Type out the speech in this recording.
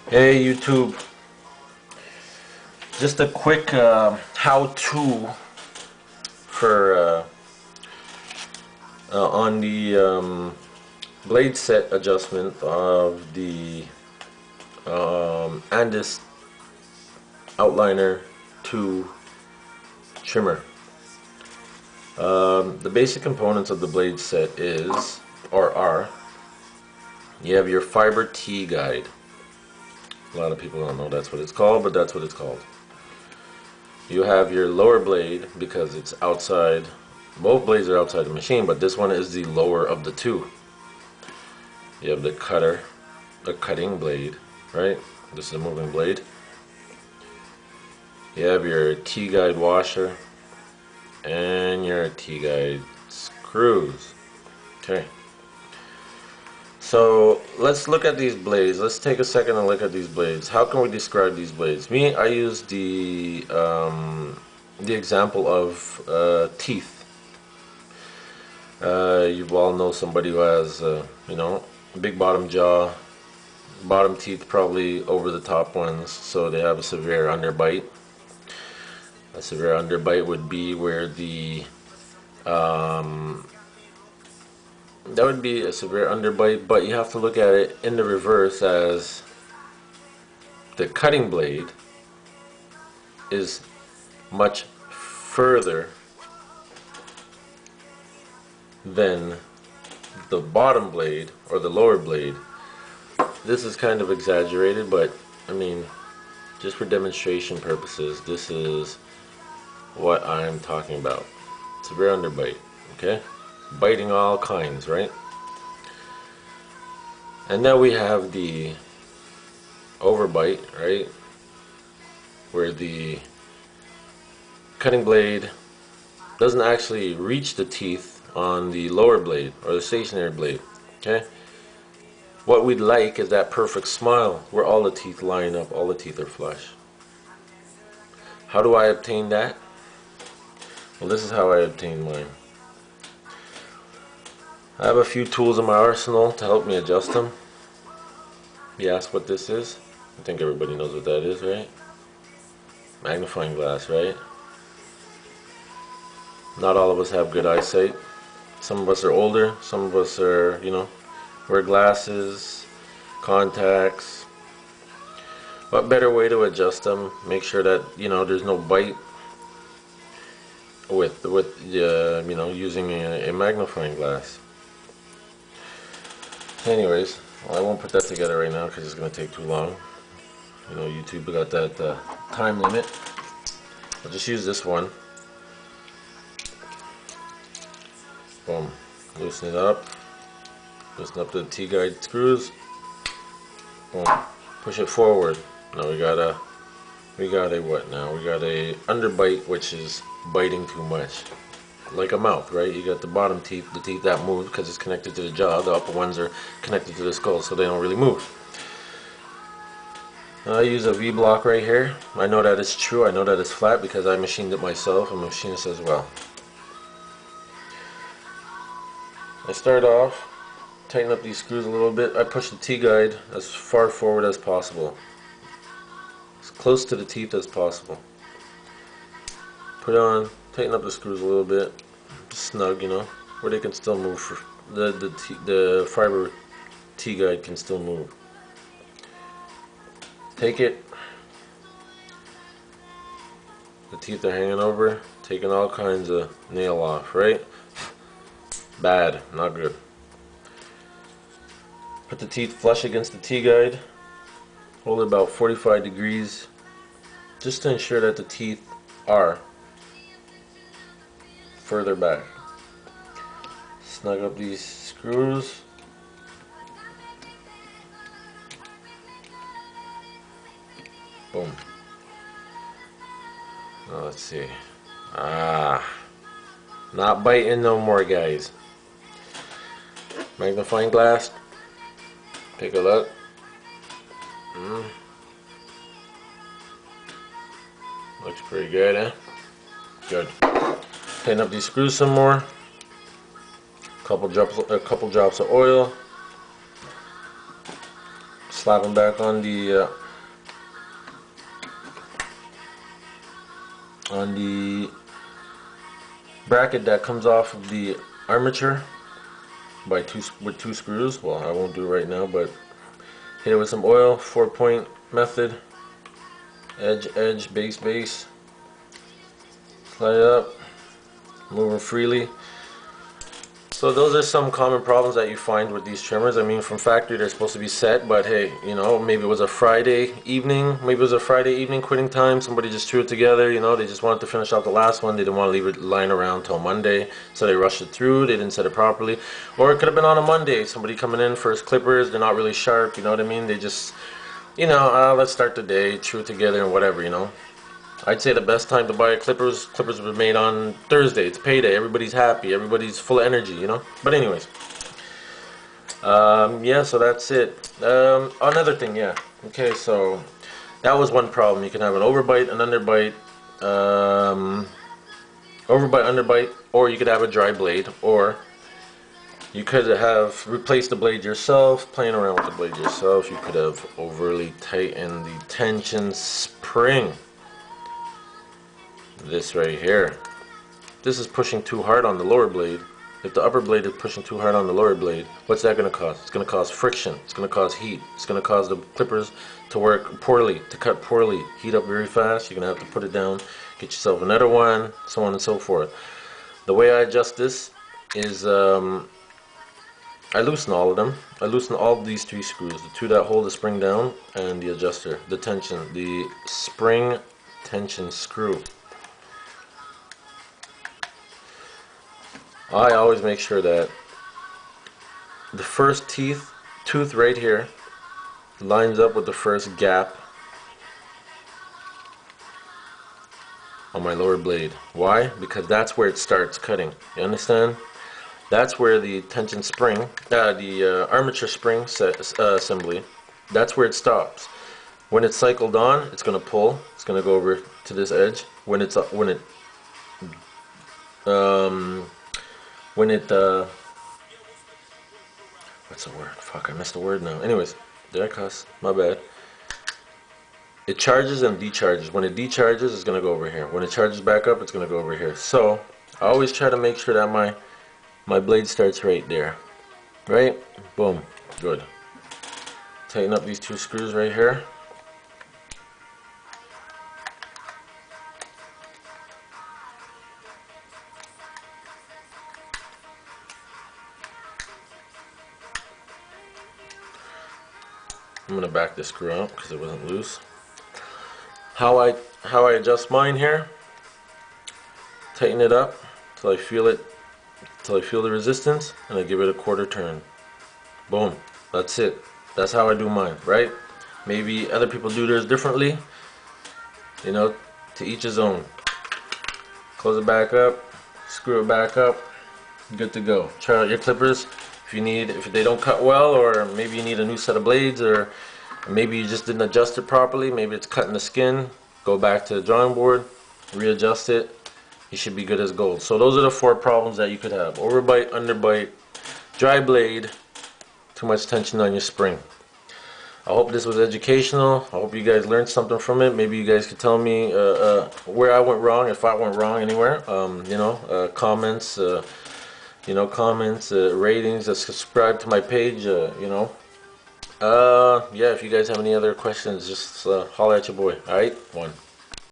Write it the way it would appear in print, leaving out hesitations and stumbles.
Hey YouTube, just a quick how-to for on the blade set adjustment of the Andis outliner 2 trimmer. The basic components of the blade set are you have your fiber T guide. A lot of people don't know that's what it's called, but that's what it's called. You have your lower blade because it's outside. Both blades are outside the machine, but this one is the lower of the two. You have the cutting blade, right? This is a moving blade. You have your T-guide washer and your T-guide screws. Okay. So let's look at these blades. Let's take a second and look at these blades. How can we describe these blades? I use the example of teeth. You all know somebody who has, big bottom jaw, bottom teeth probably over the top ones, so they have a severe underbite. A severe underbite would be where that would be a severe underbite, but you have to look at it in the reverse, as the cutting blade is much further than the bottom blade or the lower blade. This is kind of exaggerated, but I mean, just for demonstration purposes, this is what I'm talking about. Severe underbite, okay? Biting all kinds, right? And now we have the overbite, right? Where the cutting blade doesn't actually reach the teeth on the lower blade or the stationary blade, okay? What we'd like is that perfect smile where all the teeth line up, all the teeth are flush. How do I obtain that? Well, this is how I obtain mine. I have a few tools in my arsenal to help me adjust them. You ask what this is? I think everybody knows what that is, right? Magnifying glass, right? Not all of us have good eyesight. Some of us are older, some of us are, wear glasses, contacts. What better way to adjust them? Make sure that, there's no bite with using a magnifying glass. Anyways, well, I won't put that together right now because it's going to take too long. YouTube got that time limit. I'll just use this one. Boom. Loosen it up. Loosen up the T-guide screws. Boom. Push it forward. Now we got a what now? We got a underbite, which is biting too much. Like a mouth, right? You got the bottom teeth, the teeth that move because it's connected to the jaw. The upper ones are connected to the skull, so they don't really move. I use a V-block right here. I know that it's true. I know that it's flat because I machined it myself. I'm a machinist as well. I start off, tighten up these screws a little bit. I push the T-guide as far forward as possible, as close to the teeth as possible. Put on, tighten up the screws a little bit, snug, where they can still move. The fiber T-guide can still move. Take it. The teeth are hanging over, taking all kinds of nail off, right? Bad, not good. Put the teeth flush against the T-guide. Hold it about 45 degrees, just to ensure that the teeth are further back. Snug up these screws. Boom. Now let's see. Not biting no more, guys. Magnifying glass. Take a look. Looks pretty good, eh? Good. Tighten up these screws some more. A couple drops of oil. slap them back on the bracket that comes off of the armature with two screws. Well, I won't do it right now, but hit it with some oil, 4-point method, edge, edge, base, base. Slide it up, moving freely. So those are some common problems that you find with these trimmers. I mean, from factory they're supposed to be set, but hey, you know, maybe it was a Friday evening, quitting time, somebody just threw it together, you know, they just wanted to finish out the last one, they didn't want to leave it lying around till Monday, so they rushed it through, they didn't set it properly. Or it could have been on a Monday, somebody coming in for his clippers, they're not really sharp, you know what I mean, they just, you know, let's start the day, threw it together and whatever, you know. I'd say the best time to buy clippers were made on Thursday. It's payday. Everybody's happy. Everybody's full of energy, you know. But anyways, yeah. So that's it. Another thing, yeah. Okay, so that was one problem. You can have an overbite, an underbite, overbite, underbite, or you could have a dry blade, or you could have replaced the blade yourself, playing around with the blade yourself. You could have overly tightened the tension spring. This right here, this is pushing too hard on the lower blade. If the upper blade is pushing too hard on the lower blade, what's that going to cause? It's going to cause friction, it's going to cause heat, it's going to cause the clippers to work poorly, to cut poorly, heat up very fast. You're going to have to put it down, get yourself another one, so on and so forth. The way I adjust this is I loosen all of them. I loosen all of these 3 screws, the 2 that hold the spring down and the adjuster, the tension, the spring tension screw. I always make sure that the first tooth right here lines up with the first gap on my lower blade. Why? Because that's where it starts cutting. You understand? That's where the tension spring, the armature spring assembly, that's where it stops. When it's cycled on, it's going to pull. It's going to go over to this edge. When it what's the word? Fuck, I missed the word now. Anyways, did I cuss? My bad. It charges and decharges. When it decharges, it's gonna go over here. When it charges back up, it's gonna go over here. So I always try to make sure that my blade starts right there. Right? Boom. Good. Tighten up these 2 screws right here. I'm gonna back this screw out because it wasn't loose. How I adjust mine here? Tighten it up till I feel it, till I feel the resistance, and I give it a 1/4 turn. Boom. That's it. That's how I do mine, right? Maybe other people do theirs differently. You know, to each his own. Close it back up, screw it back up, good to go. Try out your clippers. If they don't cut well, or maybe you need a new set of blades, or maybe you just didn't adjust it properly, maybe it's cutting the skin, go back to the drawing board, readjust it, you should be good as gold. So those are the 4 problems that you could have: overbite, underbite, dry blade, too much tension on your spring. I hope this was educational. I hope you guys learned something from it. Maybe you guys could tell me where I went wrong, if I went wrong anywhere. You know, comments, ratings, subscribe to my page, you know. Yeah, if you guys have any other questions, just holler at your boy. Alright? 1.